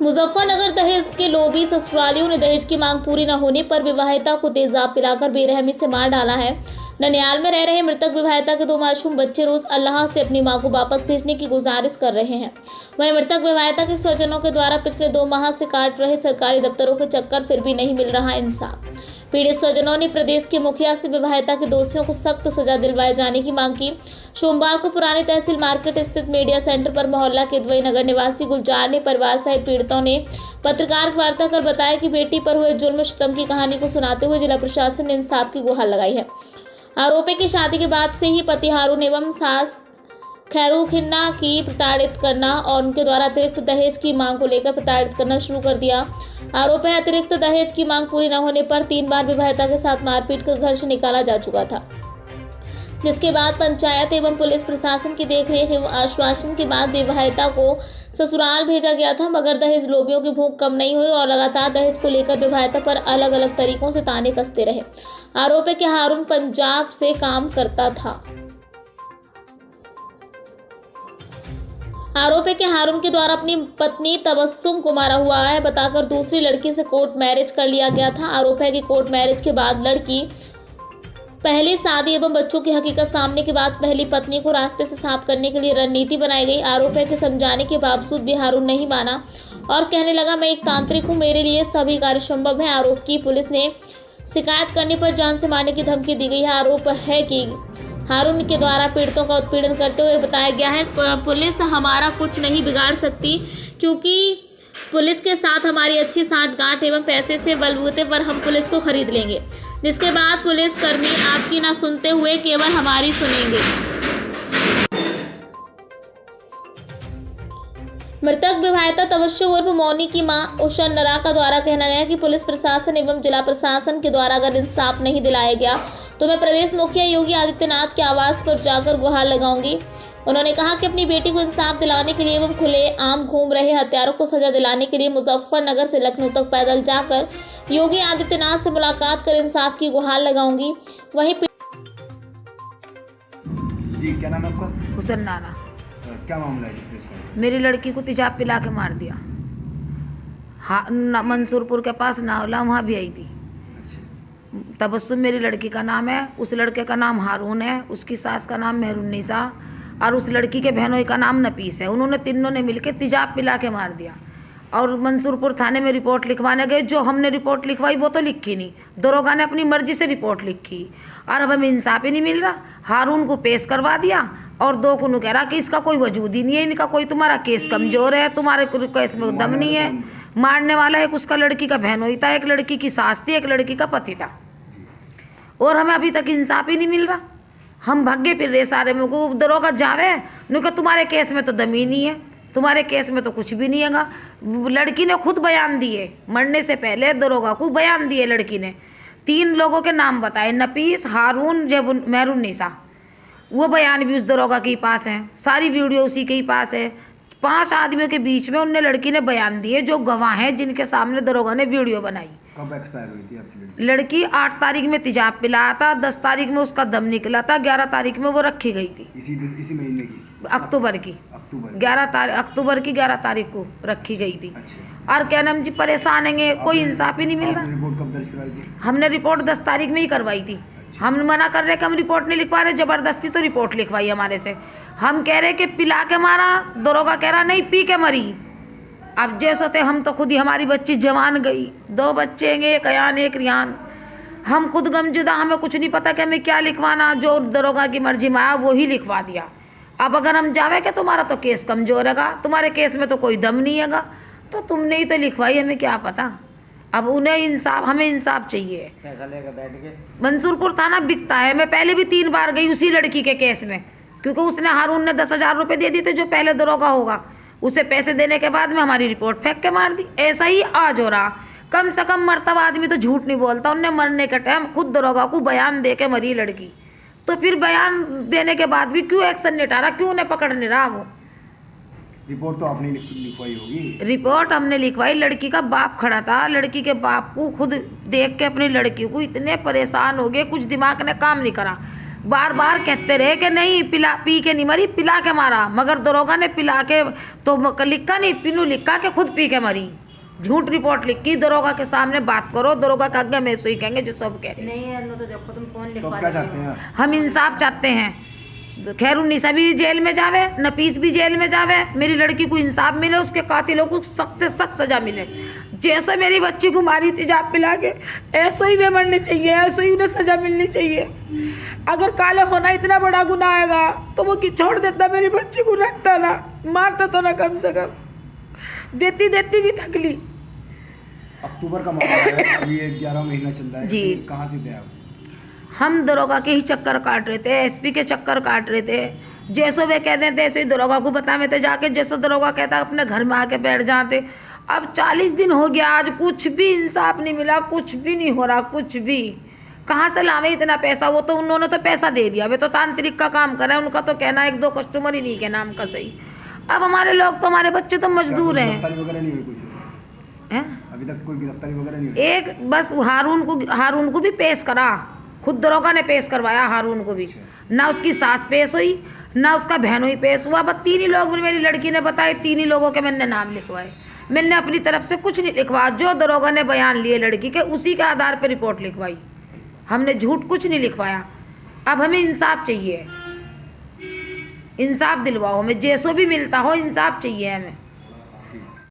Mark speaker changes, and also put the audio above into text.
Speaker 1: मुजफ्फरनगर दहेज के लोभी ससुरालियों ने दहेज की मांग पूरी न होने पर विवाहिता को तेजाब पिलाकर बेरहमी से मार डाला है। ननियाल में रह रहे मृतक विवाहिता के 2 मासूम बच्चे रोज अल्लाह से अपनी मां को वापस भेजने की गुजारिश कर रहे हैं। वहीं मृतक विवाहिता के स्वजनों के द्वारा पिछले 2 माह से काट रहे सरकारी दफ्तरों के चक्कर फिर भी नहीं मिल रहा इंसाफ। पीड़ित स्वजनों ने प्रदेश के मुखिया से विवाहिता के दोषियों को सख्त सजा दिलवाए जाने की मांग की। सोमवार को पुरानी तहसील मार्केट स्थित मीडिया सेंटर पर मोहल्ला केदवई नगर निवासी गुलजार ने परिवार सहित पीड़ितों ने पत्रकार वार्ता कर बताया कि बेटी पर हुए जुल्म सितम की कहानी को सुनाते हुए जिला प्रशासन ने इंसाफ की गुहार लगाई है। आरोपी की शादी के बाद से ही पति हारून एवं सास खैरू खन्ना की प्रताड़ित करना और उनके द्वारा अतिरिक्त दहेज की मांग को लेकर प्रताड़ित करना शुरू कर दिया। आरोप है अतिरिक्त दहेज की मांग पूरी न होने पर 3 बार विवाहिता के साथ मारपीट कर घर से निकाला जा चुका था, जिसके बाद पंचायत एवं पुलिस प्रशासन की देखरेख एवं आश्वासन के बाद विवाहिता को ससुराल भेजा गया था, मगर दहेज लोभियों की भूख कम नहीं हुई और लगातार दहेज को लेकर विवाहिता पर अलग अलग तरीकों से ताने कसते रहे। आरोप है कि हारून पंजाब से काम करता था। आरोप है कि हारून के द्वारा अपनी पत्नी तबस्सुम को मारा हुआ है बताकर दूसरी लड़की से कोर्ट मैरिज कर लिया गया था। आरोप है कि कोर्ट मैरिज के बाद लड़की पहली शादी एवं बच्चों की हकीकत सामने के बाद पहली पत्नी को रास्ते से साफ करने के लिए रणनीति बनाई गई। आरोप है कि समझाने के बावजूद भी हारून नहीं माना और कहने लगा, मैं एक तांत्रिक हूँ, मेरे लिए सभी कार्य संभव है। आरोप की पुलिस ने शिकायत करने पर जान से मारने की धमकी दी गई है। आरोप है कि हारून के द्वारा पीड़ितों का उत्पीड़न करते हुए बताया गया है, पुलिस हमारा कुछ नहीं बिगाड़ सकती क्योंकि पुलिस के साथ हमारी अच्छी साठगांठ एवं पैसे से बलबूते पर हम पुलिस को खरीद लेंगे, जिसके बाद पुलिस कर्मी आपकी ना सुनते हुए केवल हमारी सुनेंगे। मृतक विवाहिता तबस्सुम उर्फ मौनी की मां उषा नरा का द्वारा कहना गया कि पुलिस प्रशासन एवं जिला प्रशासन के द्वारा अगर इंसाफ नहीं दिलाया गया तो मैं प्रदेश मुखिया योगी आदित्यनाथ के आवास पर जाकर गुहार लगाऊंगी। उन्होंने कहा कि अपनी बेटी को इंसाफ दिलाने के लिए एवं खुले आम घूम रहे हत्यारों को सजा दिलाने के लिए मुजफ्फरनगर से लखनऊ तक पैदल जाकर योगी आदित्यनाथ से मुलाकात कर इंसाफ की गुहार लगाऊंगी। वहीं
Speaker 2: जी, क्या नाम है आपका?
Speaker 3: हुसैन नाना।
Speaker 2: क्या मामला है?
Speaker 3: मेरी लड़की को तेजाब पिला के मार दिया। हाँ, मंसूरपुर के पास नावला, वहाँ भी आई थी। तबस्सुम मेरी लड़की का नाम है, उस लड़के का नाम हारून है, उसकी सास का नाम मेहरुन्निसा और उस लड़की के बहनों का नाम नफीस है। उन्होंने तीनों ने मिलकर तेजाब पिला के मार दिया और मंसूरपुर थाने में रिपोर्ट लिखवाने गए। जो हमने रिपोर्ट लिखवाई वो तो लिखी नहीं, दरोगा ने अपनी मर्जी से रिपोर्ट लिखी और अब हमें इंसाफ ही नहीं मिल रहा। हारून को पेश करवा दिया और 2 को कह रहा कि इसका कोई वजूद ही नहीं है, इनका कोई तुम्हारा केस कमज़ोर है, तुम्हारे केस में दम नहीं है। मारने वाला एक उसका लड़की का बहनोई था, एक लड़की की सास थी, एक लड़की का पति था और हमें अभी तक इंसाफ ही नहीं मिल रहा। हम भागे फिर रहे सारे में को दरोगा जावे नुका तुम्हारे केस में तो दम ही नहीं है, तुम्हारे केस में तो कुछ भी नहीं हैगा। लड़की ने खुद बयान दिए, मरने से पहले दरोगा को बयान दिए। लड़की ने 3 लोगों के नाम बताए, नफीस, हारून, मेहरुन्निसा। वो बयान भी उस दरोगा के पास है, सारी वीडियो उसी के ही पास है। 5 आदमियों के बीच में उनने लड़की ने बयान दिए जो गवाह हैं, जिनके सामने दरोगा ने वीडियो बनाई।
Speaker 2: कब एक्सपायर हुई थी आपकी
Speaker 3: लड़की? 8 तारीख में तेजाब पिलाया था, 10 तारीख में उसका दम निकला था, 11 तारीख में वो रखी गई थी।
Speaker 2: इसी महीने की?
Speaker 3: अक्टूबर की 11 तारीख को रखी गई थी।
Speaker 2: अच्छा।
Speaker 3: और क्या नाम जी, परेशान हैं, कोई इंसाफ ही नहीं मिल रहा।
Speaker 2: रिपोर्ट कब दर्ज करवाई थी?
Speaker 3: हमने रिपोर्ट 10 तारीख में ही करवाई थी। हम मना कर रहे कि हम रिपोर्ट नहीं लिखवा रहे, जबरदस्ती तो रिपोर्ट लिखवाई हमारे से। हम कह रहे कि पिला के मारा, दरोगा कह रहा नहीं पी के मरी। अब जैसे थे हम तो खुद ही, हमारी बच्ची जवान गई, 2 बच्चे हैं, एक अयान एक रियान। हम खुद गमजुदा, हमें कुछ नहीं पता कि हमें क्या लिखवाना, जो दरोगा की मर्जी में आया वो ही लिखवा दिया। अब अगर हम जावे कि तुम्हारा तो केस कमज़ोर हैगा, तुम्हारे केस में तो कोई दम नहीं हैगा, तो तुमने ही तो लिखवाई, हमें क्या पता। अब उन्हें इंसाफ, हमें इंसाफ चाहिए।
Speaker 4: पैसा लेकर बैठ के
Speaker 3: मंसूरपुर थाना बिकता है। मैं पहले भी 3 बार गई उसी लड़की के केस में, क्योंकि उसने, हारून ने 10,000 रुपये दे दिए थे, जो पहले दरोगा होगा। उसे पैसे देने के बाद में हमारी रिपोर्ट फेंक के मार दी। ऐसा ही आज हो रहा। कम से कम मरतबा आदमी तो झूठ नहीं बोलता। उनने मरने के टाइम खुद दरोगा को बयान दे के मरी लड़की, तो फिर बयान देने के बाद भी क्यों एक्शन नहीं उठा रहा, क्यों उन्हें पकड़ नहीं रहा? वो
Speaker 2: रिपोर्ट तो आपने लिखवाई होगी?
Speaker 3: रिपोर्ट हमने लिखवाई। लड़की का बाप खड़ा था, लड़की के बाप को खुद देख के अपनी लड़की को इतने परेशान हो गए, कुछ दिमाग ने काम नहीं करा। बार बार कहते रहे कि नहीं पिला पी के नहीं मरी, पिला के मारा, मगर दरोगा ने पिला के तो लिखा नहीं, पिनू लिखा के खुद पी के मरी। झूठ रिपोर्ट लिखी, दरोगा के सामने बात करो, दरोगा का आगे में सही कहेंगे जो सब कह रहे हैं।
Speaker 4: नहीं तो देखो तुम कौन
Speaker 2: तो
Speaker 4: लिखवा
Speaker 2: आप क्या
Speaker 4: रहे
Speaker 2: चाहते
Speaker 4: हो?
Speaker 2: हैं?
Speaker 3: हम इंसाफ चाहते हैं। खैर उन्नीसा भी जेल में जावे, नफीस भी जेल में जावे, मेरी लड़की को इंसाफ मिले, उसके कातिलों को सख्त से सख्त सजा मिले। जैसे मेरी बच्ची को मारी थी जाप पिला के, ऐसे ही वे मरने चाहिए, ऐसे ही उन्हें सजा मिलनी चाहिए। अगर काले होना इतना बड़ा गुनाह आएगा तो वो कि छोड़ देता, मेरी बच्ची को रखता ना, मारता तो ना, कम से कम देती भी थक ली।
Speaker 2: अक्टूबर का मामला है, अभी 11 महीना चल रहा है
Speaker 3: जी।
Speaker 2: कहाँ थे आप?
Speaker 3: हम दरोगा के ही चक्कर काट रहे थे, एसपी के चक्कर काट रहे थे। जैसो वे कहते थे ऐसे ही दरोगा को बतावे थे जाके, जैसो दरोगा कहता अपने घर में आके बैठ जाते। अब 40 दिन हो गया, आज कुछ भी इंसाफ नहीं मिला, कुछ भी नहीं हो रहा, कुछ भी। कहाँ से लावे इतना पैसा? वो तो उन्होंने तो पैसा दे दिया, वे तो तांत्रिक का काम कर रहे हैं, उनका तो कहना 1-2 कस्टमर ही नहीं के नाम का सही। अब हमारे लोग तो, हमारे बच्चे तो मजदूर हैं।
Speaker 2: गिरफ्तारी वगैरह नहीं हुई कुछ?
Speaker 3: हैं?
Speaker 2: अभी तक कोई गिरफ्तारी वगैरह नहीं हुई?
Speaker 3: एक बस हारून को भी पेश करा, खुद दरोगा ने पेश करवाया हारून को भी। ना उसकी सास पेश हुई, ना उसका बहनों ही पेश हुआ, बस 3 ही लोग मेरी लड़की ने बताए, 3 ही लोगों के मैंने नाम लिखवाए। मैंने अपनी तरफ से कुछ नहीं लिखवाया, जो दरोगा ने बयान लिए लड़की के उसी के आधार पर रिपोर्ट लिखवाई। हमने झूठ कुछ नहीं लिखवाया। अब हमें इंसाफ चाहिए, इंसाफ दिलवाओ हमें, जैसो भी मिलता हो इंसाफ चाहिए हमें।